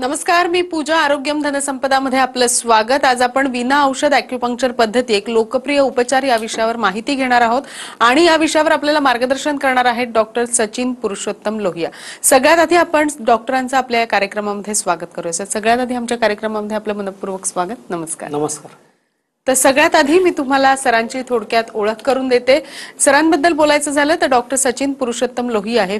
नमस्कार, मी पूजा. आरोग्यम धनसंपदा मध्ये आपलं स्वागत. आज आपण विना औषध ॲक्युपंक्चर पद्धती, एक लोकप्रिय उपचार, या विषयावर माहिती घेणार आहोत आणि या विषयावर आपल्याला मार्गदर्शन करणार आहेत डॉक्टर सचिन पुरुषोत्तम लोहिया. सगळ्यात आधी आपण डॉक्टरांचं आपल्या या कार्यक्रमामध्ये स्वागत करूया. सगळ्यात आधी आमच्या कार्यक्रमामध्ये आपलं मनपूर्वक स्वागत. नमस्कार. नमस्कार. तर सगळ्यात आधी मी तुम्हाला सरांची थोडक्यात ओळख करून देते. सरांबद्दल बोलायचं झालं तर डॉक्टर सचिन पुरुषोत्तम लोहिया हे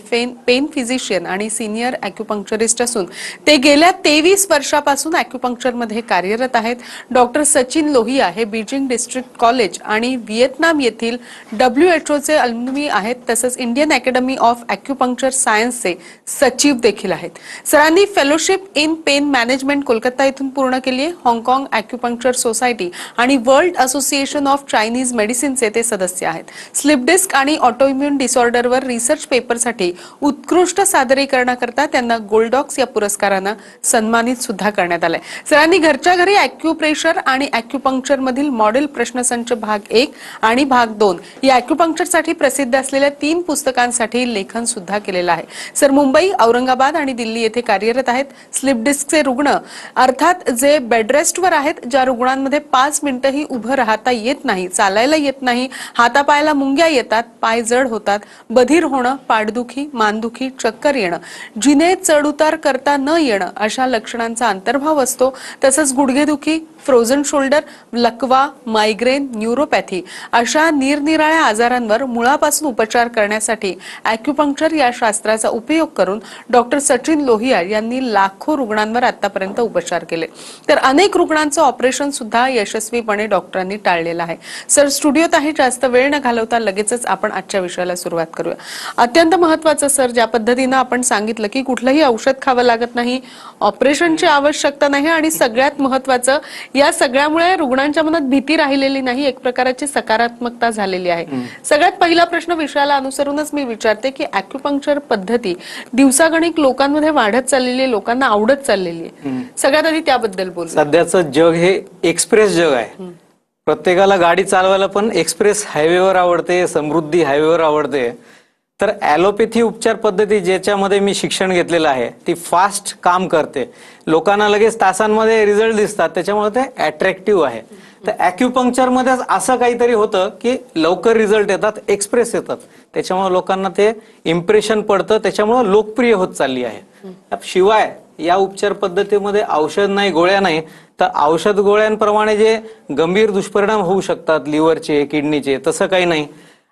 पेन फिजिशियन आणि सिनियर ॲक्युपंक्चरिस्ट असून ते गेल्या 23 वर्षापासून ॲक्युपंक्चरमध्ये कार्यरत आहेत. डॉक्टर सचिन लोहिया हे बीजिंग डिस्ट्रिक्ट कॉलेज आणि व्हिएतनाम येथील WHO अल्युमिनी आहेत. तसंच इंडियन अकॅडमी ऑफ ॲक्युपंक्चर सायन्सचे सचिव देखील आहेत. सरांनी fellowship in pen management Kolkata येथून पूर्ण केली आहे. हाँगकाँग ॲक्युपंक्चर सोसायटी आणि वर्ल्ड असोसिएशन ऑफ चायनीज मेडिसिनचे ते सदस्य आहेत. स्लिप डिस्क आणि ऑटोइम्युन डिसऑर्डरवर रिसर्च पेपरसाठी उत्कृष्ट सादरीकरणाकरता त्यांना गोल्डॉक्स या पुरस्कारानं सन्मानित सुद्धा करण्यात आलंय. सरांनी घरच्या घरी ॲक्युप्रेशर आणि ॲक्युपंक्चर मधील मॉडेल प्रश्नसंच भाग 1 आणि भाग 2 या ॲक्युपंक्चरसाठी प्रसिद्ध असलेल्या 3 पुस्तकांसाठी लेखन सुद्धा केलेलं आहे. सर मुंबई, औरंगाबाद आणि दिल्ली येथे कार्यरत आहेत. स्लिप डिस्कचे रुग्ण अर्थात जे बेडरेस्टवर आहेत, ज्या रुग्णांमध्ये 5 मिनिटंही उभं राहता येत नाही, चालायला येत नाही, हातापायाला मुंग्या येतात, पाय जड होतात, बधीर होणं, पाठदुखी, मानदुखी, चक्कर येणं, जिने चढउतार करता न येणं अशा लक्षणांचा अंतर्भाव असतो. तसंच गुडघेदुखी, फ्रोझन शोल्डर, लकवा, मायग्रेन, न्यूरोपॅथी अशा निरनिराळ्या आजारांवर मुळापासून उपचार करण्यासाठी ॲक्युपंक्चर या शास्त्राचा उपयोग करून डॉक्टर सचिन लोहिया यांनी लाखो रुग्णांवर आतापर्यंत उपचार केले. तर अनेक रुग्णांचं ऑपरेशन सुद्धा यशस्वीपणे डॉक्टरांनी टाळलेलं आहे. सर स्टुडिओत आहे, जास्त वेळ न घालवता लगेचच आपण आजच्या विषयाला सुरुवात करूया. अत्यंत महत्त्वाचं सर, ज्या पद्धतीनं आपण सांगितलं की कुठलंही औषध खावं लागत नाही, ऑपरेशनची आवश्यकता नाही आणि सगळ्यात महत्त्वाचं या सगळ्यामुळे रुग्णांच्या मनात भीती राहिलेली नाही, एक प्रकारची सकारात्मकता झालेली आहे. सगळ्यात पहिला प्रश्न विषयाला अनुसरूनच मी विचारते की ॲक्युपंक्चर पद्धती दिवसागणिक लोकांमध्ये वाढत चाललेली आहे, लोकांना आवडत चाललेली आहे. सगळ्यात आधी त्याबद्दल बोल. सध्याचं जग हे एक्सप्रेस जग आहे. प्रत्येकाला गाडी चालवायला पण एक्सप्रेस हायवेवर आवडते, समृद्धी हायवेवर आवडते. तर ॲलोपॅथी उपचार पद्धती ज्याच्यामध्ये मी शिक्षण घेतलेलं आहे ती फास्ट काम करते, लोकांना लगेच तासांमध्ये रिझल्ट दिसतात, त्याच्यामुळे ते अट्रॅक्टिव्ह आहे. तर ॲक्युपंक्चर मध्ये असं काहीतरी होतं की लवकर रिझल्ट येतात, एक्सप्रेस येतात, त्याच्यामुळे लोकांना ते इम्प्रेशन पडतं, त्याच्यामुळे लोकप्रिय होत चालली आहे. शिवाय या उपचार पद्धतीमध्ये औषध नाही, गोळ्या नाही, तर औषध गोळ्यांप्रमाणे जे गंभीर दुष्परिणाम होऊ शकतात लिव्हरचे, किडनीचे, तसं काही नाही.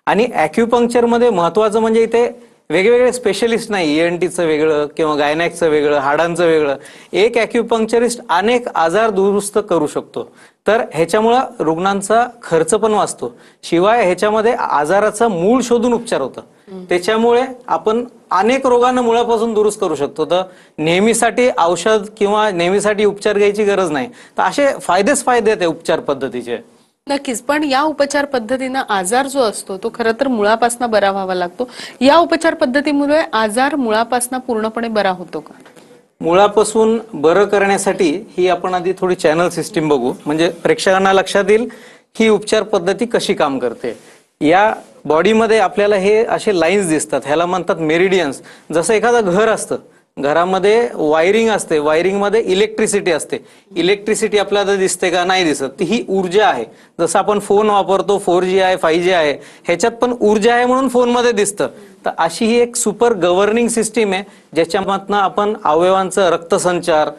आणि ॲक्युपंक्चर मध्ये महत्वाचं म्हणजे इथे वेगवेगळे स्पेशलिस्ट नाही, ENTचं वेगळं किंवा गायनॅकचं वेगळं, हाडांचं वेगळं. एक ॲक्युपंक्चरिस्ट अनेक आजार दुरुस्त करू शकतो. तर ह्याच्यामुळं रुग्णांचा खर्च पण वाचतो. शिवाय ह्याच्यामध्ये आजाराचं मूळ शोधून उपचार होतं, त्याच्यामुळे आपण अनेक रोगांना मुळापासून दुरुस्त करू शकतो. तर नेहमीसाठी औषध किंवा नेहमीसाठी उपचार घ्यायची गरज नाही. तर असे फायदेच फायदे आहेत उपचार पद्धतीचे. नक्कीच, पण या उपचार पद्धतीनं आजार जो असतो तो खरं तर मुळापासून बरा व्हावा लागतो. या उपचार पद्धतीमुळे आजार मुळापासून पूर्णपणे बरा होतो का? मुळापासून बरं करण्यासाठी ही आपण आधी थोडी चॅनल सिस्टीम बघू, म्हणजे प्रेक्षकांना लक्षात येईल ही उपचार पद्धती कशी काम करते. या बॉडीमध्ये आपल्याला हे असे लाईन्स दिसतात, ह्याला म्हणतात मेरिडियन्स. जसं एखादं घर असतं, घरामध्ये वायरिंग असते, वायरिंग मध्ये इलेक्ट्रिसिटी असते. इलेक्ट्रिसिटी आपल्याला दिसते का? नाही दिसत. ती ही ऊर्जा आहे. जसं आपण फोन वापरतो, 4G आहे, 5G आहे, ह्याच्यात पण ऊर्जा आहे म्हणून फोनमध्ये दिसतं. तर अशी ही एक सुपर गव्हर्निंग सिस्टीम आहे, ज्याच्यामधनं आपण अवयवांचं रक्तसंचार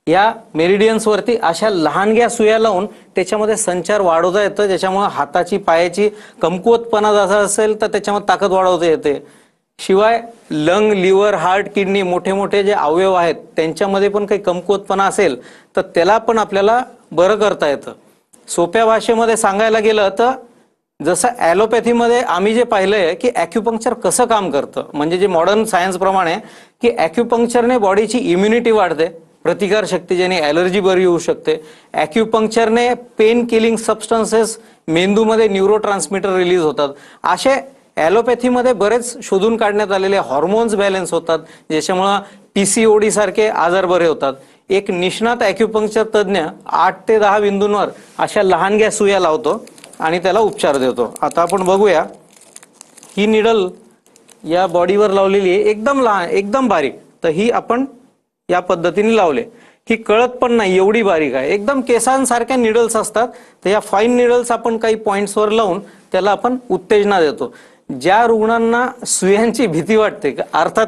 या मेरिडियन्सवरती अशा लहानग्या सुया लावून त्याच्यामध्ये संचार वाढवता येतं. ज्याच्यामुळे हाताची, पायाची कमकुवतपणा जसा असेल तर त्याच्यामध्ये ताकद वाढवता येते. शिवाय लंग, लिव्हर, हार्ट, किडनी, मोठे मोठे जे अवयव आहेत त्यांच्यामध्ये पण काही कमकुवतपणा असेल तर त्याला पण आपल्याला बरं करता येतं. सोप्या भाषेमध्ये सांगायला गेलं तर जसं ॲलोपॅथीमध्ये आम्ही जे पाहिलंय की ॲक्युपंक्चर कसं काम करतं, म्हणजे जे मॉडर्न सायन्स प्रमाणे की ॲक्युपंक्चरने बॉडीची इम्युनिटी वाढते, प्रतिकार शक्ती, ज्याने ॲलर्जी बरी होऊ शकते. ॲक्युपंक्चरने पेन किलिंग सबस्टन्सेस मेंदूमध्ये न्यूरोट्रान्समीटर रिलीज होतात. असे ॲलोपॅथीमध्ये बरेच शोधून काढण्यात आलेले हॉर्मोन्स बॅलन्स होतात, ज्याच्यामुळं PCOD सारखे आजार बरे होतात. एक निष्णात ॲक्युपंक्चर तज्ज्ञ 8 ते 10 बिंदूंवर अशा लहानग्या सुया लावतो आणि त्याला उपचार देतो. आता आपण बघूया, ही निडल या बॉडीवर लावलेली आहे, एकदम लहान, एकदम बारीक. तर ही आपण या पद्धतीने लावले की कळत पण नाही, एवढी बारीक आहे, एकदम केसांसारख्या निडल्स असतात. तर या फाईन निडल्स आपण काही पॉइंट्सवर लावून त्याला आपण उत्तेजना देतो. ज्या रुग्णांना सुयांची भीती वाटते, अर्थात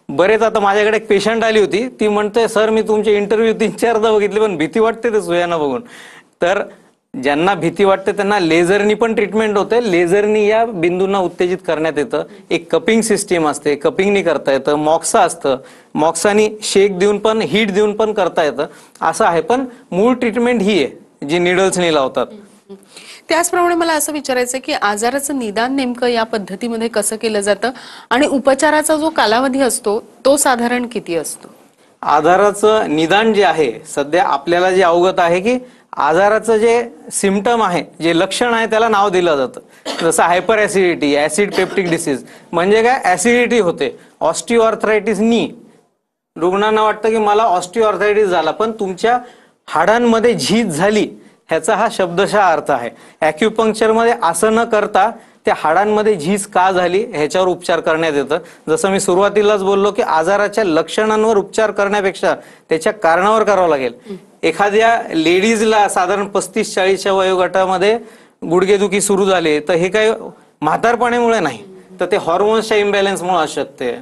बरेच, आता माझ्याकडे एक पेशंट आली होती, ती म्हणते सर मी तुमचे इंटरव्ह्यू 3-4दा बघितले पण भीती वाटते ते सुयांना बघून. तर ज्यांना भीती वाटते त्यांना लेझरनी पण ट्रीटमेंट होते. लेझरनी या बिंदूंना उत्तेजित करण्यात येतं. एक कपिंग सिस्टीम असते, कपिंगनी करता येतं. मॉक्सा असतं, मॉक्सानी शेक देऊन पण, हीट देऊन पण करता येतं, असं आहे. पण मूळ ट्रीटमेंट ही आहे जी निडल्सनी लावतात. त्याचप्रमाणे मला असं विचारायचं की आजाराचं निदान नेमकं या पद्धतीमध्ये कसं केलं जातं आणि उपचाराचा जो कालावधी असतो तो साधारण किती असतो? आजाराचं निदान जे आहे, सध्या आपल्याला जे अवगत आहे की आजाराचं जे सिम्पटम आहे, जे लक्षण आहे, त्याला नाव दिलं जातं. जसं hyper acidity, acid peptic disease म्हणजे काय, ऍसिडिटी होते. ऑस्टिओआर्थरायटिस नी, रुग्णांना वाटतं की मला ऑस्टिओआर्थरायटिस झाला, पण तुमच्या हाडांमध्ये झीज झाली ह्याचा हा शब्दशः अर्थ आहे. ॲक्युपंक्चरमध्ये असं न करता त्या हाडांमध्ये झीज का झाली ह्याच्यावर उपचार करण्यात येतं. जसं मी सुरुवातीलाच बोललो की आजाराच्या लक्षणांवर उपचार करण्यापेक्षा त्याच्या कारणावर करावं लागेल. एखाद्या लेडीजला साधारण 35-40च्या वयोगटामध्ये गुडघेदुखी सुरू झाले तर हे काही म्हातारपणामुळे नाही, तर ते हॉर्मोन्सच्या इम्बॅलन्समुळे असू शकते.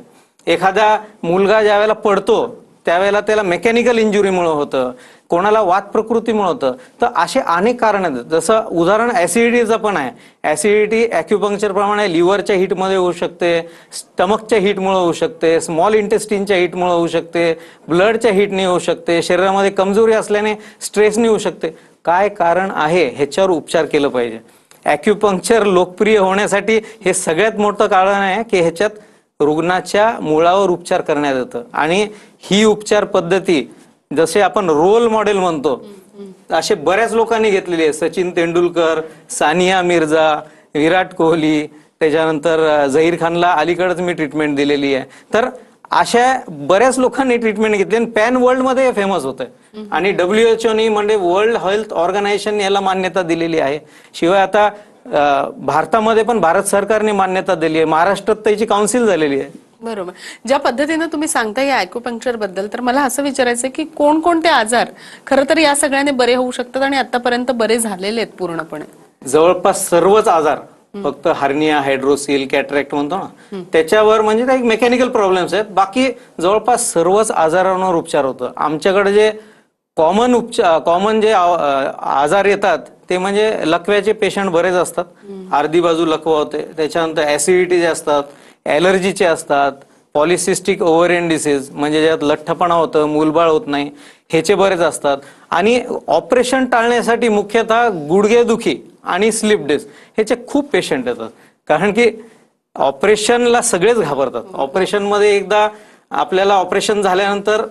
एखादा मुलगा ज्या वेळेला पडतो त्यावेळेला त्याला मेकॅनिकल इंजुरीमुळे होतं, कोणाला वात प्रकृतीमुळे होतं. तर असे अनेक कारण आहेत. जसं उदाहरण ऍसिडिटीचं पण आहे. ऍसिडिटी ॲक्युपंक्चर प्रमाणे लिव्हरच्या हिटमध्ये होऊ शकते, स्टमकच्या हिटमुळे होऊ शकते, स्मॉल इंटेस्टिनच्या हिटमुळे होऊ शकते, ब्लडच्या हिटने होऊ शकते, शरीरामध्ये कमजोरी असल्याने स्ट्रेसने होऊ शकते. काय कारण आहे ह्याच्यावर उपचार केलं पाहिजे. ॲक्युपंक्चर लोकप्रिय होण्यासाठी हे सगळ्यात मोठं कारण आहे की ह्याच्यात रुग्णाच्या मुळावर उपचार करण्यात येतं. आणि ही उपचार पद्धती जसे आपण रोल मॉडेल म्हणतो असे बऱ्याच लोकांनी घेतलेली आहे. सचिन तेंडुलकर, सानिया मिर्झा, विराट कोहली, त्याच्यानंतर झहीर खानला अलीकडेच मी ट्रीटमेंट दिलेली आहे. तर अशा बऱ्याच लोकांनी ट्रीटमेंट घेतली आणि पॅन वर्ल्ड मध्ये हे फेमस होत आहे. आणि WHO म्हणजे वर्ल्ड हेल्थ ऑर्गनायझेशन याला मान्यता दिलेली आहे. शिवाय आता भारतामध्ये पण भारत सरकारने मान्यता दिली आहे. महाराष्ट्रात त्याची काउन्सिल झालेली आहे. बरोबर. ज्या पद्धतीने तुम्ही सांगता या ॲक्युपंक्चर बद्दल, तर मला असं विचारायचं की कोणकोणते आजार खरं तर या सगळ्याने बरे होऊ शकतात आणि आतापर्यंत बरे झालेले आहेत पूर्णपणे? जवळपास सर्वच आजार, फक्त हार्निया, हायड्रोसिल, कॅटरॅक्ट म्हणतो ना, त्याच्यावर म्हणजे काही मेकॅनिकल प्रॉब्लेम्स आहेत. बाकी जवळपास सर्वच आजारांवर उपचार होतं. आमच्याकडे जे कॉमन जे आजार येतात ते म्हणजे लकव्याचे पेशंट बरेच असतात. अर्धी बाजू लकवा होते. त्याच्यानंतर ऍसिडिटीचे असतात, ॲलर्जीचे असतात, पॉलिसिस्टिक ओव्हरियन डिसीज म्हणजे ज्यात लठ्ठपणा होतं, मूलबाळ होत नाही, ह्याचे बरेच असतात. आणि ऑपरेशन टाळण्यासाठी मुख्यतः गुडघेदुखी आणि स्लिप डिस्क ह्याचे खूप पेशंट येतात. कारण की ऑपरेशनला सगळेच घाबरतात. ऑपरेशनमध्ये एकदा आपल्याला ऑपरेशन झाल्यानंतर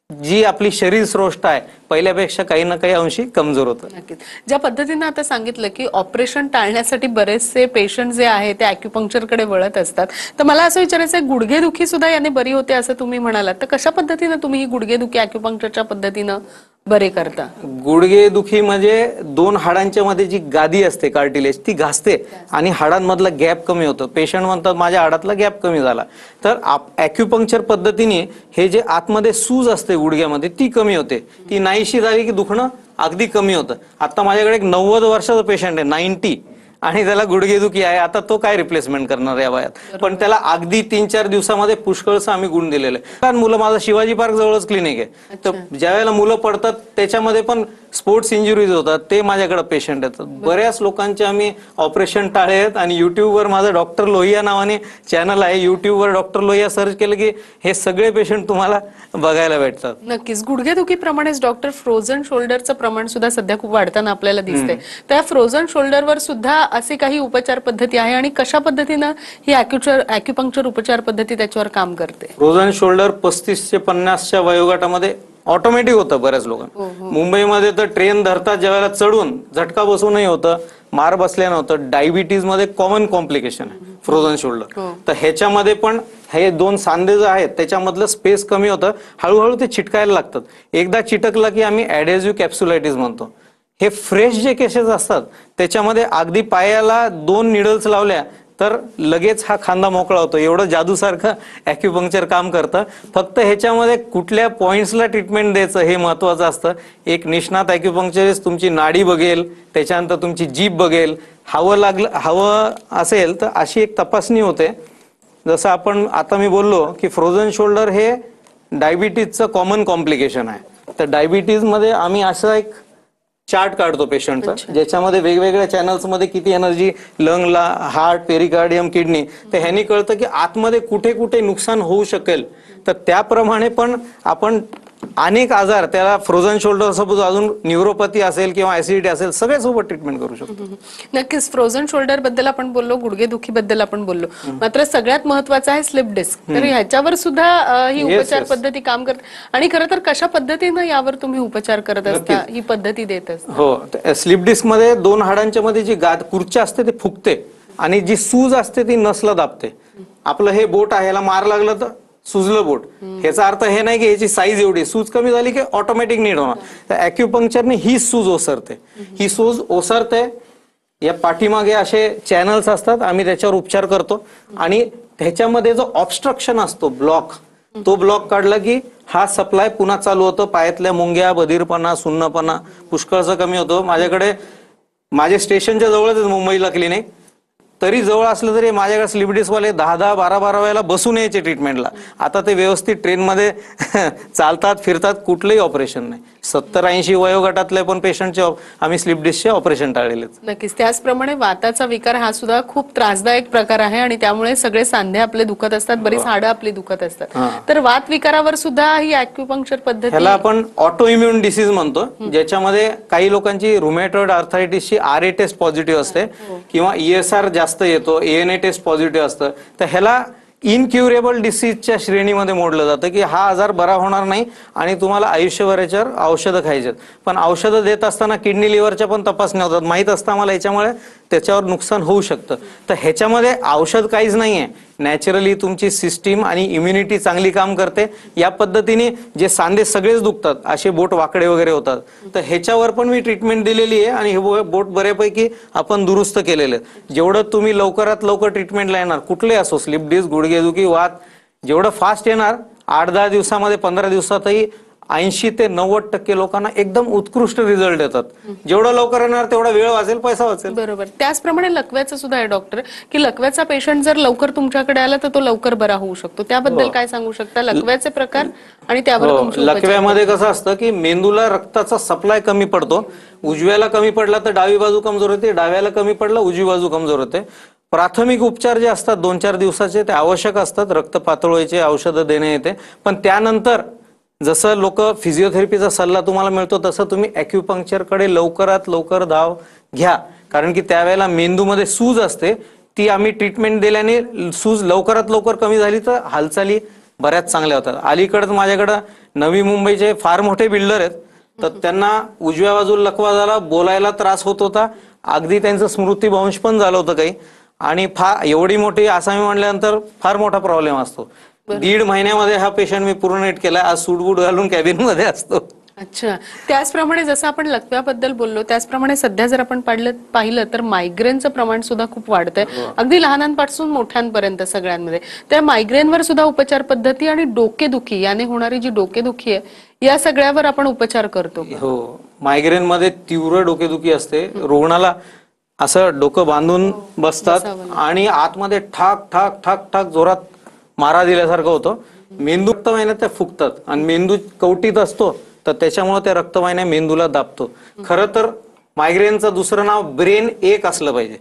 जी आपली शरीर सृष्टी आहे पहिल्यापेक्षा काही ना काही अंशी कमजोर होतं. नक्कीच. ज्या पद्धतीने आता सांगितलं की ऑपरेशन टाळण्यासाठी बरेचसे पेशंट जे आहे ते ॲक्युपंक्चरकडे वळत असतात, तर मला असं विचारायचं आहे, गुडघेदुखी सुद्धा याने बरी होते असं तुम्ही म्हणालात, तर कशा पद्धतीने तुम्ही ही गुडघेदुखी ॲक्युपंक्चरच्या पद्धतीनं बरे करता? गुडघेदुखी म्हणजे दोन हाडांच्या मध्ये जी गादी असते कार्टिलेज ती घासते आणि हाडांमधला गॅप कमी होतं. पेशंट म्हणतात माझ्या हाडातला गॅप कमी झाला. तर ॲक्युपंक्चर पद्धतीने हे जे आतमध्ये सूज असते गुडघ्यामध्ये ती कमी होते. ती नाहीशी झाली की दुखणं अगदी कमी होतं. आता माझ्याकडे एक 90 वर्षाचा पेशंट आहे, 90, आणि त्याला गुडघेदुखी आहे. आता तो काय रिप्लेसमेंट करणार या वयात, पण त्याला अगदी 3-4 दिवसामध्ये पुष्कळसं आम्ही गुण दिलेलं आहे. कारण मुलं, माझं शिवाजी पार्क जवळच क्लिनिक आहे, तर ज्या वेळेला मुलं पडतात त्याच्यामध्ये पण स्पोर्ट्स इंजुरीज होतात, ते माझ्याकडे पेशंट येतात. बऱ्याच लोकांचे आम्ही ऑपरेशन टाळे आहेत. आणि युट्यूबवर माझं डॉक्टर लोहिया नावाने चॅनल आहे, युट्यूबवर डॉक्टर लोहिया सर्च केलं की हे सगळे पेशंट तुम्हाला बघायला भेटतात. नक्कीच. गुडघेदुखीप्रमाणेच डॉक्टर फ्रोझन शोल्डरचं प्रमाण सुद्धा सध्या खूप वाढताना आपल्याला दिसतंय. त्या फ्रोझन शोल्डरवर सुद्धा अशी काही उपचार पद्धती आहे आणि कशा पद्धतीनं ही ॲक्युपंक्चर उपचार पद्धती त्याच्यावर काम करते? फ्रोझन शोल्डर 35 ते 50च्या वयोगटामध्ये ऑटोमॅटिक होतं बऱ्याच लोकांना. मुंबईमध्ये तर ट्रेन धरतात ज्यावेळेला चढून झटका बसूनही होतं, मार बसल्यानं होतं. डायबिटीज मध्ये कॉमन कॉम्प्लिकेशन आहे फ्रोझन शोल्डर. तर ह्याच्यामध्ये पण हे दोन सांधे जे आहेत त्याच्यामधलं स्पेस कमी होतं, हळूहळू ते चिटकायला लागतात. एकदा चिटकला की आम्ही ॲडेझिव्ह कॅप्सुलायटिस म्हणतो. हे फ्रेश जे केसेस असतात त्याच्यामध्ये अगदी पायाला 2 निडल्स लावल्या तर लगेच हा खांदा मोकळा होतो. एवढं जादूसारखं ॲक्युपंक्चर काम करतं. फक्त ह्याच्यामध्ये कुठल्या पॉइंट्सला ट्रीटमेंट द्यायचं हे महत्वाचं असतं. एक निष्णात ॲक्युपंक्चरिस्ट तुमची नाडी बघेल, त्याच्यानंतर तुमची जीभ बघेल. हवं असेल तर अशी एक तपासणी होते. जसं आपण आता मी बोललो की फ्रोझन शोल्डर हे डायबिटीजचं कॉमन कॉम्प्लिकेशन आहे. तर डायबिटीजमध्ये आम्ही असा एक चार्ट काढतो पेशंटचा, ज्याच्यामध्ये वेगवेगळ्या चॅनल्समध्ये किती एनर्जी लंगला, हार्ट, पेरिकार्डियम, किडनी, तर ह्यानी कळतं की आतमध्ये कुठे कुठे नुकसान होऊ शकेल. तर त्याप्रमाणे पण आपण अनेक आजार, त्याला फ्रोझन शोल्डर सपोज अजून न्यूरोपॅथी असेल किंवा ऍसिडिटी असेल, सगळे सोबत ट्रीटमेंट करू शकतो. नक्कीच फ्रोझन शोल्डर बद्दल आपण बोललो, गुडघेदुखी बद्दल आपण बोललो, मात्र सगळ्यात महत्वाचं आहे स्लिप डिस्क. तर ह्याच्यावर सुद्धा ही उपचार पद्धती काम करते. आणि खरं तर कशा पद्धतीनं यावर तुम्ही उपचार करत असता, ही पद्धती देत असता? हो, स्लिप डिस्क मध्ये दोन हाडांच्या मध्ये जी खुर्च्या असते ते फुगते आणि जी सूज असते ती नसला दाबते. आपलं हे बोट आहे, याला मार लागलं तर सुजलं बोट. ह्याचा अर्थ हे नाही की याची साईज एवढी, सूज कमी झाली की ऑटोमॅटिक नीट होणार. तर ॲक्युपंक्चरने ही सूज ओसरते. ही सूज ओसरते, या पाठीमागे असे चॅनल्स असतात, आम्ही त्याच्यावर उपचार करतो. आणि त्याच्यामध्ये जो ऑब्स्ट्रक्शन असतो, ब्लॉक, तो ब्लॉक काढला की हा सप्लाय पुन्हा चालू होतो. पायातल्या मुंग्या, बधीरपणा, सुन्नपणा पुष्कळसं कमी होतो. माझ्याकडे माझे स्टेशनच्या जवळच मुंबईला क्लिनिक, तरी जवळ असलं तरी माझ्याकडे स्लिप डिस्कवाले 10-10, 12-12 वेळेला बसून यायचे ट्रीटमेंटला. आता ते व्यवस्थित ट्रेनमध्ये चालतात, फिरतात, कुठलंही ऑपरेशन नाही. 70-80 वयोगटातले पण पेशंटचे आम्ही स्लिप डिस्कचे ऑपरेशन टाळलेले. नक्कीच. त्याचप्रमाणे वाताचा विकार हा सुद्धा खूप त्रासदायक प्रकार आहे आणि त्यामुळे सगळे सांधे आपले दुखत असतात, बरीच हाडं आपली दुखत असतात. तर वात विकारावर सुद्धा ही ॲक्युपंक्चर पद्धती, ह्याला आपण ऑटो इम्युन डिसीज म्हणतो, ज्याच्यामध्ये काही लोकांची रुमॅटॉइड आर्थरायटिसची RA टेस्ट पॉझिटिव्ह असते किंवा ESR जास्त येतो, ANA टेस्ट पॉझिटिव्ह असतं. तर ह्याला इनक्युरेबल डिसीजच्या श्रेणीमध्ये मोडलं जातं की हा आजार बरा होणार नाही आणि तुम्हाला आयुष्यभर याच्यावर औषधं खायचे. पण औषधं देत असताना किडनी लिव्हरच्या पण तपासण्या होतात. माहीत असतं आम्हाला याच्यामुळे त्याच्यावर नुकसान होऊ शकतं. तर ह्याच्यामध्ये औषध काहीच नाहीये. नॅचरली तुमची सिस्टीम आणि इम्युनिटी चांगली काम करते. या पद्धतीने जे सांधे सगळेच दुखतात, असे बोट वाकडे वगैरे होतात, तर ह्याच्यावर पण मी ट्रीटमेंट दिलेली आहे आणि हे बोट बऱ्यापैकी आपण दुरुस्त केलेले. जेवढं तुम्ही लवकरात लवकर ट्रीटमेंटला येणार, कुठले असो, स्लिप डिस्क, गुडघेदुखी, वात, जेवढं फास्ट येणार, 8-10 दिवसामध्ये, 15 दिवसातही 80 ते 90% लोकांना एकदम उत्कृष्ट रिझल्ट येतात. जेवढं लवकर येणार तेवढा वेळ वाचेल, पैसा वाचेल. बरोबर. त्याचप्रमाणे लकव्याचं सुद्धा आहे डॉक्टर, की लकव्याचा पेशंट जर लवकर तुमच्याकडे आला तर तो लवकर बरा होऊ शकतो. त्याबद्दल काय सांगू शकता? लकव्याचे प्रकार आणि त्यावर तुमची उपचार. लकव्यामध्ये कसं असतं की मेंदूला रक्ताचा सप्लाय कमी पडतो. उजव्याला कमी पडला तर डावी बाजू कमजोर होते, डाव्याला कमी पडला उजवी बाजू कमजोर होते. प्राथमिक उपचार जे असतात 2-4 दिवसाचे ते आवश्यक असतात. रक्त पातळवायचे औषधं देणे येते. पण त्यानंतर जसं लोक फिजिओथेरपीचा सल्ला तुम्हाला मिळतो, तसं तुम्ही ॲक्युपंक्चरकडे लवकरात लवकर धाव घ्या. कारण की त्यावेळेला मेंदूमध्ये सूज असते, ती आम्ही ट्रीटमेंट दिल्याने सूज लवकरात लवकर कमी झाली तर हालचाली बऱ्याच चांगल्या होतात. अलीकडे माझ्याकडं नवी मुंबईचे फार मोठे बिल्डर आहेत, तर त्यांना उजव्या बाजूला लकवा झाला, बोलायला त्रास होत होता, अगदी त्यांचं स्मृतिभ्रंश पण झालं होतं काही. आणि फार एवढी मोठी आसामी म्हणल्यानंतर फार मोठा प्रॉब्लेम असतो. 1.5 महिन्यामध्ये हा पेशंट मी पूर्ण नीट केला. आज सूटबूट घालून कॅबिन मध्ये असतो. अच्छा. त्याचप्रमाणे जसं आपण लकव्याबद्दल बोललो, त्याचप्रमाणे सध्या जर आपण पाहिलं तर मायग्रेनचं प्रमाण सुद्धा खूप वाढतंय, अगदी लहानांपासून मोठ्यांपर्यंत सगळ्यांमध्ये. त्या मायग्रेनवर सुद्धा उपचार पद्धती आणि डोकेदुखी, याने होणारी जी डोकेदुखी आहे, या सगळ्यावर आपण उपचार करतो. हो, मायग्रेन मध्ये तीव्र डोकेदुखी असते. रुग्णाला असं डोकं बांधून बसतात आणि आतमध्ये ठाक ठाक ठाक ठाक जोरात मारा दिल्यासारखं होतं. मेंदू रक्तवाहिन्या त्या फुगतात आणि मेंदू कवटीत असतो, तर त्याच्यामुळे त्या रक्तवाहिन्या मेंदूला दाबतो. खरं तर मायग्रेनचं दुसरं नाव ब्रेन एक असलं पाहिजे.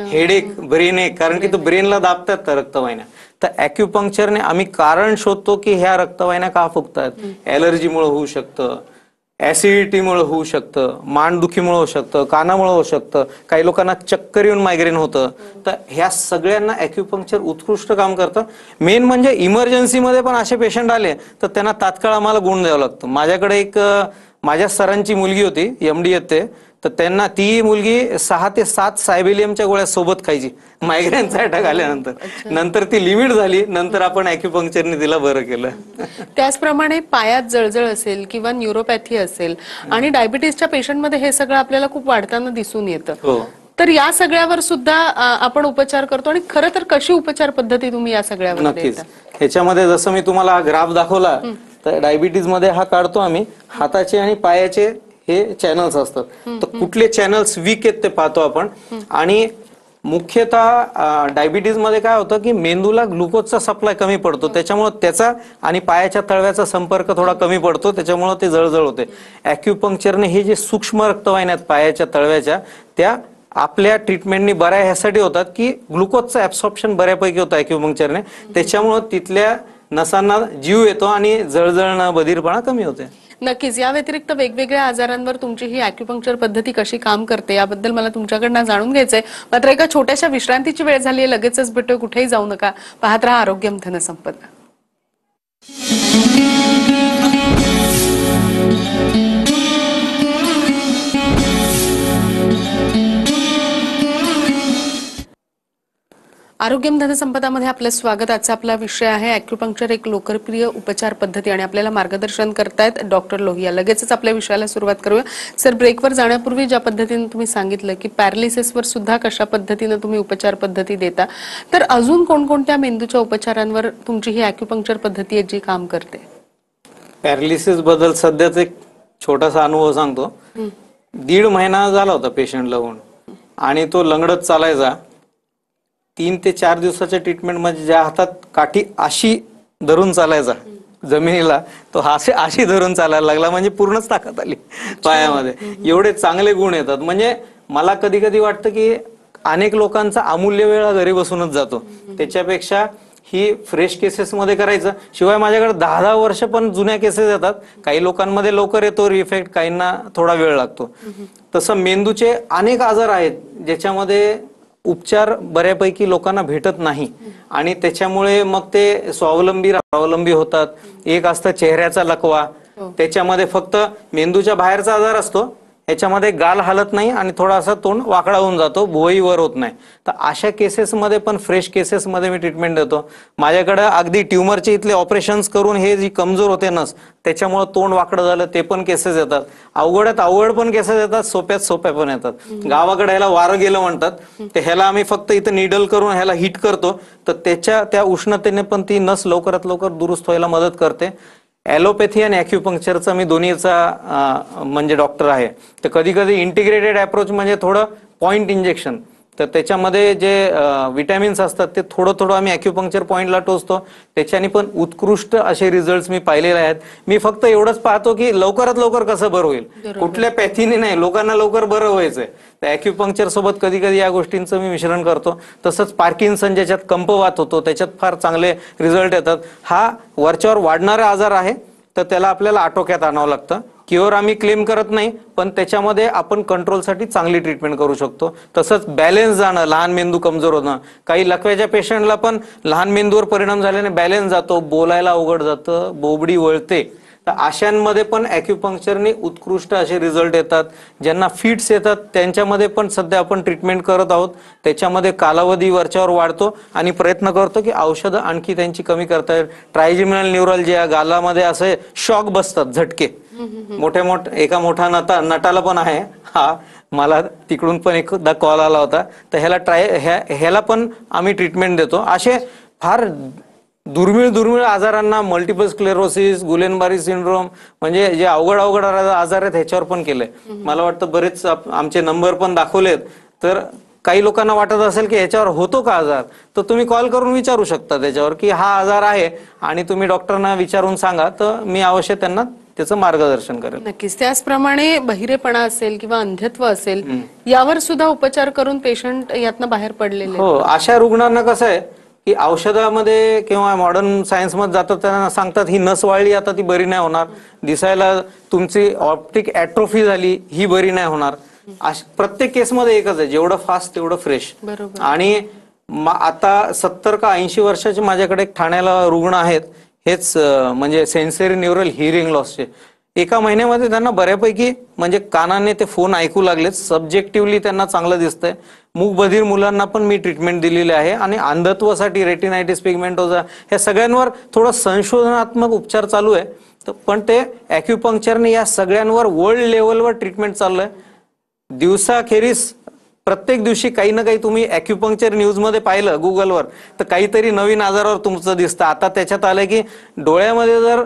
हेडेक, ब्रेन एक, कारण की तो ब्रेनला दाबतात त्या रक्तवाहिन्या. तर ॲक्युपंक्चरने आम्ही कारण शोधतो की ह्या रक्तवाहिन्या का फुगतात. ॲलर्जीमुळे होऊ शकतं, ऍसिडिटीमुळे होऊ शकतं, मानदुखीमुळे होऊ शकतं, कानामुळे होऊ शकतं, काही लोकांना चक्कर येऊन मायग्रेन होतं. तर ह्या सगळ्यांना ॲक्युपंक्चर उत्कृष्ट काम करतं. मेन म्हणजे इमर्जन्सीमध्ये पण असे पेशंट आले तर त्यांना तात्काळ आम्हाला गुण द्यावं लागतं. माझ्याकडे एक माझ्या सरांची मुलगी होती, MD येते, तर त्यांना ती मुलगी 6 ते 7 सायबेलियमच्या गोळ्या सोबत खायची मायग्रेनचा अटॅक आल्यानंतर. नंतर ती लिमिट झाली, नंतर आपण ॲक्युपंक्चरने तिला बरं केलं. त्याचप्रमाणे पायात जळजळ असेल किंवा न्यूरोपॅथी असेल आणि डायबिटीसच्या पेशंटमध्ये हे सगळं आपल्याला खूप वाढताना दिसून येतं. तर या सगळ्यावर सुद्धा आपण उपचार करतो आणि खरं तर कशी उपचार पद्धती तुम्ही या सगळ्यावर नक्कीच. ह्याच्यामध्ये जसं मी तुम्हाला ग्राफ दाखवला, तर डायबिटीज मध्ये हा काढतो आम्ही, हाताचे आणि पायाचे हे चॅनल्स असतात. तर कुठले चॅनल्स वीक आहेत ते पाहतो आपण. आणि मुख्यतः डायबिटीज मध्ये काय होतं की मेंदूला ग्लुकोजचा सप्लाय कमी पडतो, त्याच्यामुळे त्याचा आणि पायाच्या तळव्याचा संपर्क थोडा कमी पडतो, त्याच्यामुळे ते जळजळ होते. ॲक्युपंक्चरने हे जे सूक्ष्म रक्तवाहिन्या पायाच्या तळव्याच्या, त्या आपल्या ट्रीटमेंटनी बऱ्या ह्यासाठी होतात की ग्लुकोजचं ऍब्सॉर्प्शन बऱ्यापैकी होतं ॲक्युपंक्चरने, त्याच्यामुळे तिथल्या नसांना जीव येतो आणि जळजळणं, बधीरपणा कमी होते. नक्कीच. या व्यतिरिक्त वेगवेगळ्या आजारांवर तुमची ही ॲक्युपंक्चर पद्धती कशी काम करते याबद्दल मला तुमच्याकडनं जाणून घ्यायचंय. मात्र एका छोट्याशा विश्रांतीची वेळ झाली आहे, लगेचच भेटूया, कुठेही जाऊ नका, पाहत राहा आरोग्यम धनसंपदा. आरोग्यम धनसंपदामध्ये आपलं स्वागत. आजचा आपला विषय आहे ॲक्युपंक्चर, एक लोकप्रिय उपचार पद्धती, आणि आपल्याला मार्गदर्शन करतायत डॉक्टर लोहिया. लगेचच आपल्या विषयाला सुरुवात करूया. सर, ब्रेकवर जाण्यापूर्वी ज्या पद्धतीने तुम्ही सांगितलं की पॅरालिसिसवर सुद्धा कशा पद्धतीने तुम्ही उपचार पद्धती देता, तर अजून कोणकोणत्या मेंदूच्या उपचारांवर तुमची ही ॲक्युपंक्चर पद्धती आहे जी काम करते? पॅरालिसिस बद्दल सध्याच एक छोटासा अनुभव सांगतो. 1.5 महिना झाला होता पेशंटला होऊन, आणि तो लंगडत चालायचा. 3 ते 4 दिवसाच्या ट्रीटमेंट मध्ये ज्या हातात काठी अशी धरून चालायचा जमिनीला, तो अशी धरून चालायला लागला, म्हणजे पूर्णच ताकद आली पायामध्ये. एवढे चांगले गुण येतात. म्हणजे मला कधी कधी वाटतं की अनेक लोकांचा अमूल्य वेळ घरी बसूनच जातो, त्याच्यापेक्षा ही फ्रेश केसेस मध्ये करायचं. शिवाय माझ्याकडे 10-10 वर्ष पण जुन्या केसेस येतात. काही लोकांमध्ये लवकर येतो इफेक्ट, काहींना थोडा वेळ लागतो. तसं मेंदूचे अनेक आजार आहेत ज्याच्यामध्ये उपचार बऱ्यापैकी लोकांना भेटत नाही, आणि त्याच्यामुळे मग ते स्वावलंबी होतात. एक असतं चेहऱ्याचा लकवा, त्याच्यामध्ये फक्त मेंदूच्या बाहेरचा आजार असतो, याच्यामध्ये गाल हालत नाही आणि थोडासा तोंड वाकडा होऊन जातो, भुवई वर होत नाही. तर अशा केसेसमध्ये पण, फ्रेश केसेसमध्ये मी ट्रीटमेंट देतो. माझ्याकडे अगदी ट्युमरचे इथले ऑपरेशन्स करून हे जी कमजोर होते नस, त्याच्यामुळे तोंड वाकडं झालं, ते पण केसेस येतात. अवघडात अवघड पण केसेस येतात, सोप्यात सोप्या पण येतात. गावाकडे ह्याला वारं गेलं म्हणतात. तर ह्याला आम्ही फक्त इथं निडल करून ह्याला हिट करतो, तर त्या उष्णतेने पण ती नस लवकरात लवकर दुरुस्त व्हायला मदत करते. ॲलोपॅथी आणि ॲक्युपंक्चरचा मी दोन्हीचा म्हणजे डॉक्टर आहे. तर कधी कधी इंटिग्रेटेड अप्रोच म्हणजे थोडं पॉइंट इंजेक्शन, तर त्याच्यामध्ये जे विटॅमिन्स असतात ते थोडं आम्ही ॲक्युपंक्चर पॉइंटला टोचतो. त्याच्याने पण उत्कृष्ट असे रिझल्ट मी पाहिलेले आहेत. मी फक्त एवढंच पाहतो की लवकरात लवकर कसं बरं होईल, कुठल्या पॅथीने नाही, लोकांना लवकर बरं व्हायचंय. तर ॲक्युपंक्चर सोबत कधी कधी या गोष्टींचं मी मिश्रण करतो. तसंच पार्किन्सन, ज्याच्यात कंपवात होतो, त्याच्यात फार चांगले रिझल्ट येतात. हा वरच्यावर वाढणारा आजार आहे, तर त्याला आपल्याला आटोक्यात आणावं लागतं. क्युअर आम्ही क्लेम करत नाही, पण त्याच्यामध्ये आपण कंट्रोलसाठी चांगली ट्रीटमेंट करू शकतो. तसंच बॅलेन्स जाणं, लहान मेंदू कमजोर होणं, काही लकव्याच्या पेशंटला पण लहान मेंदूवर परिणाम झाल्याने बॅलेन्स जातो, बोलायला अवघड जातं, बोबडी वळते. तर अशांमध्ये पण ॲक्युपंक्चरने उत्कृष्ट असे रिझल्ट येतात. ज्यांना फिट्स येतात त्यांच्यामध्ये पण सध्या आपण ट्रीटमेंट करत आहोत. त्याच्यामध्ये कालावधी वरच्यावर वाढतो आणि प्रयत्न करतो की औषधं आणखी त्यांची कमी करता येईल. ट्रायजेमिनल न्यूरॉलजिया, गालामध्ये असे शॉक बसतात, झटके, एका मोठा नटाला पण आहे. हा मला तिकडून पण एकदा कॉल आला होता. तर ह्याला पण आम्ही ट्रीटमेंट देतो. असे फार दुर्मिळ आजारांना, मल्टिपल स्क्लेरोसिस, गुलेनबारी सिंड्रोम, म्हणजे जे अवघड आजार आहेत ह्याच्यावर पण केलंय. मला वाटतं बरेच आमचे नंबर पण दाखवलेत. तर काही लोकांना वाटत असेल की ह्याच्यावर होतो का आजार, तर तुम्ही कॉल करून विचारू शकता त्याच्यावर की हा आजार आहे, आणि तुम्ही डॉक्टरांना विचारून सांगा, तर मी अवश्य त्यांना त्याचं मार्गदर्शन करेल. नक्कीच. त्याचप्रमाणे बहिरेपणा असेल किंवा अंधत्व असेल, यावर सुद्धा उपचार करून पेशंट यातनं बाहेर पडलेले. हो, अशा रुग्णांना कसं आहे की औषधामध्ये किंवा मॉडर्न सायन्समध्ये जातात, त्यांना सांगतात ही नस वाळली, आता ती बरी नाही होणार, दिसायला तुमची ऑप्टिक ॲट्रोफी झाली, ही बरी नाही होणार. प्रत्येक केसमध्ये एकच आहे, जेवढं फास्ट तेवढं फ्रेश. आणि आता 70 का 80 वर्षाचे माझ्याकडे ठाण्याला रुग्ण आहेत, हेच म्हणजे सेन्सरी न्यूरल हिअरिंग लॉसचे. 1 महिन्यामध्ये त्यांना बऱ्यापैकी म्हणजे कानाने ते फोन ऐकू लागलेत, सब्जेक्टिव्हली त्यांना चांगलं दिसतंय. मूकबधीर मुलांना पण मी ट्रीटमेंट दिलेली आहे. आणि अंधत्वासाठी रेटिनायटिस पिगमेंटोजा, ह्या सगळ्यांवर थोडं संशोधनात्मक उपचार चालू आहे. पण ते ॲक्युपंक्चरने या सगळ्यांवर वर्ल्ड लेवलवर ट्रीटमेंट चालू आहे. दिवसाखेरीस प्रत्येक दिवशी काही ना काही तुम्ही ॲक्युपंक्चर न्यूजमध्ये पाहिलं गुगलवर तर काहीतरी नवीन आजारावर तुमचं दिसतं. आता त्याच्यात आलं की डोळ्यामध्ये जर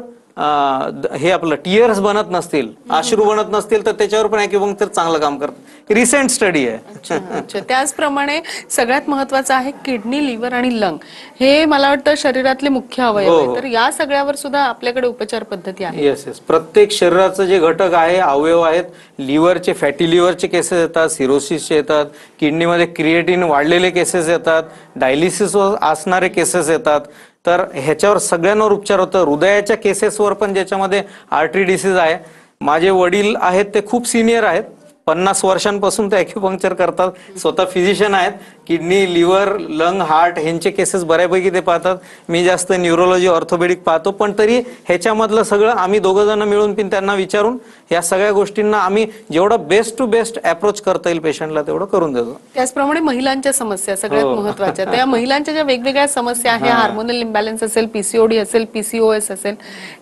हे आपलं टिअर्स बनत नसतील, अश्रू बनत नसतील तर त्याच्यावर पण ॲक्युपंक्चर चांगलं काम करतं. रिसेंट स्टडी आहे. अच्छा. त्याचप्रमाणे सगळ्यात महत्वाचं आहे किडनी, लिव्हर आणि लंग. हे मला वाटतं शरीरातले मुख्य अवयव आहेत. तर या सगळ्यावर सुद्धा आपल्याकडे उपचार पद्धती आहे. Yes yes. प्रत्येक शरीराचं जे घटक आहे, अवयव आहेत, लिव्हरचे फॅटी लिव्हरचे केसेस येतात, सिरोसिसचे येतात, किडनीमध्ये क्रिएटिन वाढलेले केसेस येतात, डायलिसिस असणारे केसेस येतात. तर ह्याच्यावर सगळ्यांवर उपचार होतं. हृदयाच्या केसेसवर पण, ज्याच्यामध्ये आर्टरी डिसीज आहे. माझे वडील आहेत ते खूप सिनियर आहेत, 50 वर्षांपासून ते ॲक्युपंक्चर करतात, स्वतः फिजिशियन आहेत. किडनी, लिव्हर, लंग, हार्ट ह्यांचे केसेस बऱ्यापैकी ते पाहतात. मी जास्त न्यूरोलॉजी, ऑर्थोपेडिक पाहतो, पण तरी ह्याच्यामधलं सगळं आम्ही दोघं जण मिळून त्यांना विचारून या सगळ्या गोष्टींना आम्ही जेवढं बेस्ट टू बेस्ट अप्रोच करता येईल पेशंटला तेवढं करून देतो. त्याचप्रमाणे महिलांच्या समस्या सगळ्यात महत्वाच्या. त्या महिलांच्या ज्या वेगवेगळ्या समस्या आहेत, हार्मोनल इम्बॅलन्स असेल, पीसीओडी असेल, पीसीओएस असेल,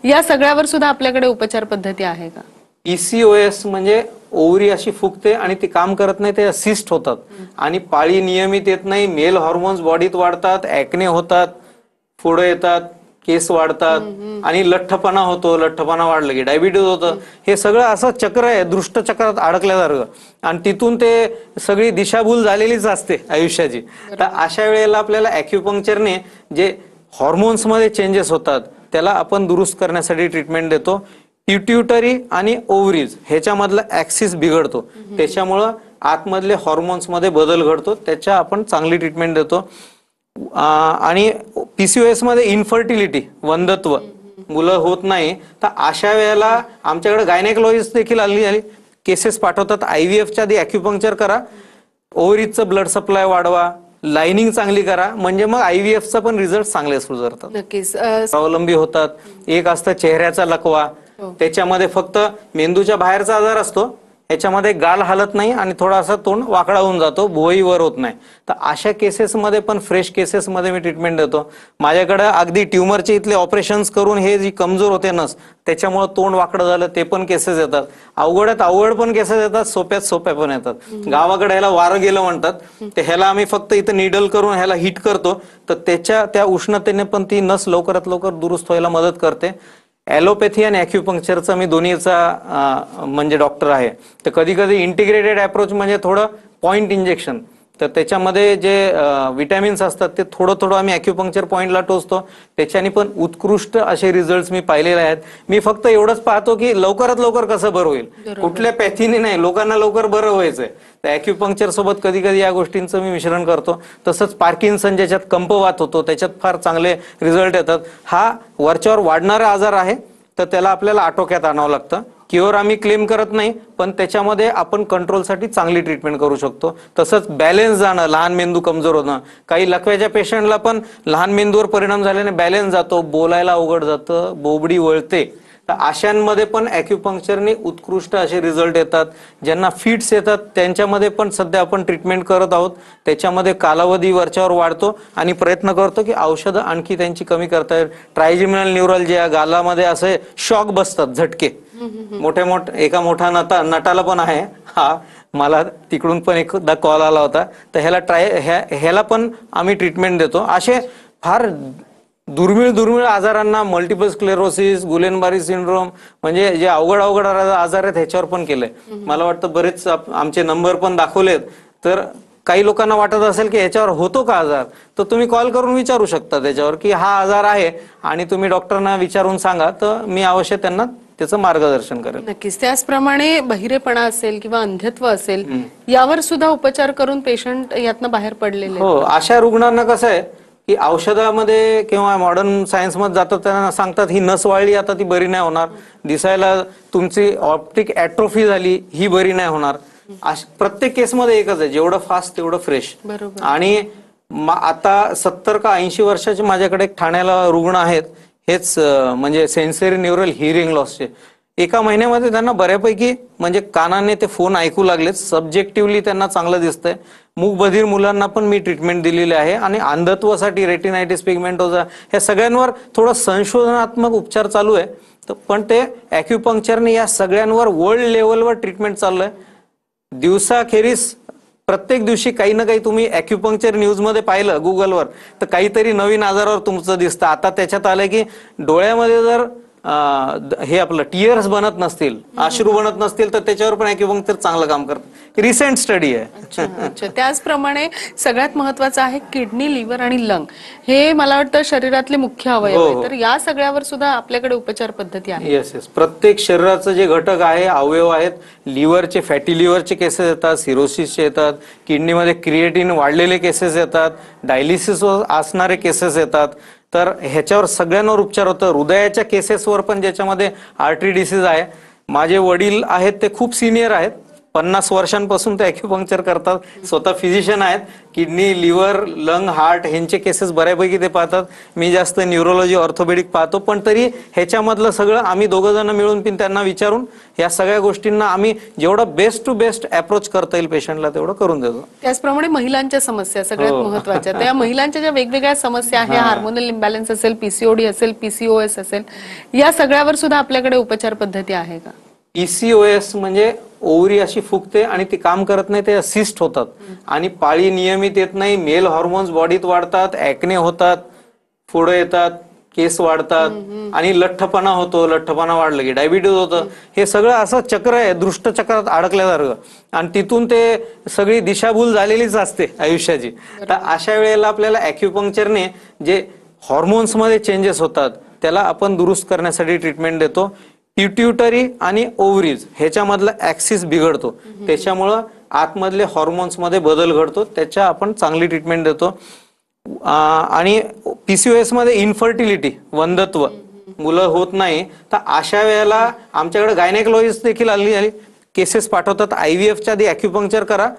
या सगळ्यावर सुद्धा आपल्याकडे उपचार पद्धती आहे का? पीसीओएस म्हणजे ओव्हरी अशी फुगते आणि ती काम करत नाही, ते सिस्ट होतात आणि पाळी नियमित येत नाही, मेल हॉर्मोन्स बॉडीत वाढतात, ॲक्ने होतात, फोडं येतात, केस वाढतात आणि लठ्ठपणा होतो. लठ्ठपणा वाढलं की डायबिटीज होतं. हे सगळं असं चक्र आहे, दृष्ट चक्रात अडकल्यासारखं, आणि तिथून ते सगळी दिशाभूल झालेलीच असते आयुष्याची. तर अशा वेळेला आपल्याला ॲक्युपंक्चरने जे हॉर्मोन्समध्ये चेंजेस होतात त्याला आपण दुरुस्त करण्यासाठी ट्रीटमेंट देतो. पिट्युटरी आणि ओव्हरीज ह्याच्यामधला ऍक्सिस बिघडतो, त्याच्यामुळं आतमधले हॉर्मोन्स मध्ये बदल घडतो, त्याच्या आपण चांगली ट्रीटमेंट देतो. आणि पीसीओएस मध्ये इन्फर्टिलिटी, वंधत्व, मुलं होत नाही, तर अशा वेळेला आमच्याकडे गायनेकॉलॉजिस्ट देखील आली केसेस पाठवतात. आयव्हीएफच्या आधी ॲक्युपंक्चर करा, ओव्हरीजचं ब्लड सप्लाय वाढवा, लाइनिंग चांगली करा, म्हणजे मग आयव्हीएफचा पण रिझल्ट चांगले सुधारतात. नक्कीच. स्वावलंबी होतात. एक असतं चेहऱ्याचा लकवा, त्याच्यामध्ये फक्त मेंदूच्या बाहेरचा आजार असतो, ह्याच्यामध्ये गाल हालत नाही आणि थोडासा तोंड वाकडा होऊन जातो, भुवई वर होत नाही. तर अशा केसेसमध्ये पण, फ्रेश केसेसमध्ये मी ट्रीटमेंट देतो. माझ्याकडे अगदी ट्युमरचे इथले ऑपरेशन्स करून हे जी कमजोर होते नस, त्याच्यामुळे तोंड वाकडं झालं, ते पण केसेस येतात. अवघडात अवघड पण केसेस येतात, सोप्यात सोप्या पण येतात. गावाकडे ह्याला वारं गेलं म्हणतात, ते ह्याला आम्ही फक्त इथं निडल करून ह्याला हिट करतो, तर त्या उष्णतेने पण ती नस लवकरात लवकर दुरुस्त व्हायला मदत करते. ॲलोपॅथी आणि ॲक्युपंक्चरचा मी दोन्हीचा म्हणजे डॉक्टर आहे. तर कधी कधी इंटिग्रेटेड अप्रोच म्हणजे थोडं पॉइंट इंजेक्शन, तर त्याच्यामध्ये जे विटॅमिन्स असतात ते थोडं थोडं आम्ही ॲक्युपंक्चर पॉइंटला टोचतो, त्याच्याने पण उत्कृष्ट असे रिझल्ट मी पाहिलेले आहेत. मी फक्त एवढंच पाहतो की लवकरात लवकर कसं बरं होईल, कुठल्या पॅथीने नाही, लोकांना लवकर बरं व्हायचंय. तर ॲक्युपंक्चर सोबत कधी कधी या गोष्टींचं मी मिश्रण करतो. तसंच पार्किन्सन, ज्याच्यात कंपवात होतो, त्याच्यात फार चांगले रिझल्ट येतात. हा वरच्यावर वाढणारा आजार आहे, तर त्याला आपल्याला आटोक्यात आणावं लागतं. क्युअर आम्ही क्लेम करत नाही, पण त्याच्यामध्ये आपण कंट्रोलसाठी चांगली ट्रीटमेंट करू शकतो. तसंच बॅलेन्स जाणं, लहान मेंदू कमजोर होणं, काही लकव्याच्या पेशंटला पण लहान मेंदूवर परिणाम झाल्याने बॅलेन्स जातो, बोलायला अवघड जातं, बोबडी वळते. तर अशांमध्ये पण ॲक्युपंक्चरने उत्कृष्ट असे रिझल्ट येतात. ज्यांना फिट्स येतात त्यांच्यामध्ये पण सध्या आपण ट्रीटमेंट करत आहोत. त्याच्यामध्ये कालावधी वरच्यावर वाढतो आणि प्रयत्न करतो की औषधं आणखी त्यांची कमी करता येईल. ट्रायजेमिनल न्यूरॉलजिया, गालामध्ये असे शॉक बसतात, झटके, एका मोठ्या नटाला पण आहे. हा मला तिकडून पण एकदा कॉल आला होता. तर ह्याला पण आम्ही ट्रीटमेंट देतो. असे फार दुर्मिळ आजारांना, मल्टिपल स्क्लेरोसिस, गुलेनबारी सिंड्रोम, म्हणजे जे अवघड आजार आहेत ह्याच्यावर पण केलंय. मला वाटतं बरेच आमचे नंबर पण दाखवलेत. तर काही लोकांना वाटत असेल की ह्याच्यावर होतो का आजार, तर तुम्ही कॉल करून विचारू शकता त्याच्यावर की हा आजार आहे, आणि तुम्ही डॉक्टरांना विचारून सांगा, तर मी अवश्य त्यांना त्याचं मार्गदर्शन करेल. नक्कीच. त्याचप्रमाणे बहिरेपणा असेल किंवा अंधत्व असेल, यावर सुद्धा उपचार करून पेशंट यातनं बाहेर पडलेले. हो, अशा रुग्णांना कसं आहे की औषधामध्ये किंवा मॉडर्न सायन्समध्ये जातात, त्यांना सांगतात ही नस वाळली, आता ती बरी नाही होणार, दिसायला तुमची ऑप्टिक ॲट्रोफी झाली, ही बरी नाही होणार. प्रत्येक केसमध्ये एकच आहे, जेवढं फास्ट तेवढं फ्रेश. बरोबर. आणि आता 70 का 80 वर्षाचे माझ्याकडे ठाण्याला रुग्ण आहेत, हेच म्हणजे सेन्सरी न्यूरल हिअरिंग लॉसचे. एका महिन्यामध्ये त्यांना बऱ्यापैकी म्हणजे कानाने ते फोन ऐकू लागलेत, सब्जेक्टिव्हली त्यांना चांगलं दिसतंय. मूकबधीर मुलांना पण मी ट्रीटमेंट दिलेली आहे. आणि अंधत्वासाठी रेटिनायटिस पिगमेंटोजा ह्या सगळ्यांवर थोडं संशोधनात्मक उपचार चालू आहे. पण ते ॲक्युपंक्चरने या सगळ्यांवर वर्ल्ड लेवलवर ट्रीटमेंट चालू आहे. दिवसाखेरीस प्रत्येक दिवशी काही ना काही तुम्ही ॲक्युपंक्चर न्यूजमध्ये पाहिलं गुगलवर तर काहीतरी नवीन आजारावर तुमचं दिसतं. आता त्याच्यात आलंय की डोळ्यामध्ये जर हे आपलं टिअर्स बनत नसतील, अश्रू बनत नसतील तर त्याच्यावर पण ॲक्युपंक्चर चांगलं काम करतं. रिसेंट स्टडी आहे. अच्छा. त्याचप्रमाणे सगळ्यात महत्वाचं आहे किडनी, लिव्हर आणि लंग. हे मला वाटतं शरीरातले मुख्य अवयव आहेत. तर या सगळ्यावर सुद्धा आपल्याकडे उपचार पद्धती आहे. Yes yes. प्रत्येक शरीराचं जे घटक आहे, अवयव आहेत, लिव्हरचे फॅटी लिव्हरचे केसेस येतात, सिरोसिसचे येतात, किडनीमध्ये क्रिएटिन वाढलेले केसेस येतात, डायलिसिस असणारे केसेस येतात. तर ह्याच्यावर सगळ्यांवर उपचार होतं. हृदयाच्या केसेसवर पण, ज्याच्यामध्ये आर्टरी डिसीज आहे. माझे वडील आहेत ते खूप सिनियर आहेत, 50 वर्षांपासून ते ॲक्युपंक्चर करतात, स्वतः फिजिशियन आहेत. किडनी, लिव्हर, लंग, हार्ट ह्यांचे केसेस बऱ्यापैकी ते पाहतात. मी जास्त न्यूरोलॉजी, ऑर्थोपेडिक पाहतो, पण तरी ह्याच्यामधलं सगळं आम्ही दोघं जण मिळून त्यांना विचारून या सगळ्या गोष्टींना आम्ही जेवढं बेस्ट टू बेस्ट अप्रोच करता येईल पेशंटला तेवढं करून देतो. त्याचप्रमाणे महिलांच्या समस्या सगळ्यात महत्वाच्या. त्या महिलांच्या ज्या वेगवेगळ्या समस्या आहेत, हार्मोनल इम्बॅलन्स असेल, पीसीओडी असेल, पीसीओएस असेल, या सगळ्यावर सुद्धा आपल्याकडे उपचार पद्धती आहे का? पीसीओएस म्हणजे ओव्हरी अशी फुगते आणि ती काम करत नाही, ते असिस्ट होतात आणि पाळी नियमित येत नाही, मेल हॉर्मोन्स बॉडीत वाढतात, ॲक्ने होतात, फोडं येतात, केस वाढतात आणि लठ्ठपणा होतो. लठ्ठपणा वाढलं की डायबिटीज होतं. हे सगळं असं चक्र आहे, दृष्ट चक्रात अडकल्यासारखं, आणि तिथून ते सगळी दिशाभूल झालेलीच असते आयुष्याची. तर अशा वेळेला आपल्याला ॲक्युपंक्चरने जे हॉर्मोन्समध्ये चेंजेस होतात त्याला आपण दुरुस्त करण्यासाठी ट्रीटमेंट देतो. पिट्युटरी आणि ओव्हरीज ह्याच्यामधला ऍक्सिस बिघडतो, त्याच्यामुळं आतमधले हॉर्मोन्स मध्ये बदल घडतो, त्याच्या आपण चांगली ट्रीटमेंट देतो. आणि पीसीओएस मध्ये इन्फर्टिलिटी, वंधत्व, मुलं होत नाही, तर अशा वेळेला आमच्याकडे गायनेकोलॉजिस्ट देखील आली केसेस पाठवतात. IVF आधी ॲक्युपंक्चर करा,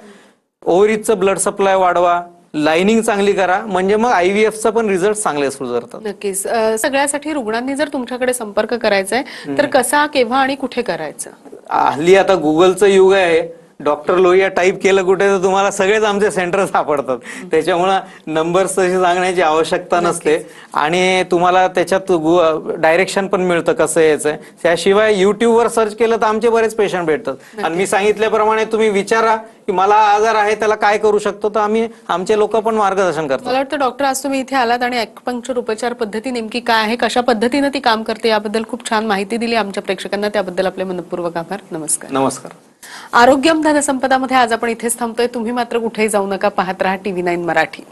ओव्हरीजचं ब्लड सप्लाय वाढवा, लाइनिंग चांगली करा, म्हणजे मग IVFचा पण रिझल्ट चांगले सुधारतात. नक्कीच. सगळ्यासाठी रुग्णांनी जर तुमच्याकडे संपर्क करायचा आहे तर कसा, केव्हा आणि कुठे करायचं? हल्ली आता गुगलचं युग आहे. डॉक्टर लोहिया टाईप केलं कुठे तर तुम्हाला सगळेच आमचे सेंटर सापडतात. त्याच्यामुळं नंबर्स तशी सांगण्याची आवश्यकता नसते आणि तुम्हाला त्याच्यात डायरेक्शन पण मिळतं कसं यायचं. त्याशिवाय युट्यूबवर सर्च केलं तर आमचे बरेच पेशंट भेटतात आणि मी सांगितल्याप्रमाणे तुम्ही विचारा की मला आजार आहे त्याला काय करू शकतो, तर आम्ही आमचे लोक पण मार्गदर्शन करतात. मला वाटतं डॉक्टर, आज तुम्ही इथे आलात आणि ॲक्युपंक्चर उपचार पद्धती नेमकी काय आहे, कशा पद्धतीने ती काम करते, याबद्दल खूप छान माहिती दिली आमच्या प्रेक्षकांना. त्याबद्दल आपले मनपूर्वक आभार. नमस्कार. नमस्कार. आरोग्यम धनसंपदामध्ये आज आपण इथेच थांबतोय. तुम्ही मात्र कुठेही जाऊ नका. पाहत रहा TV9 मराठी.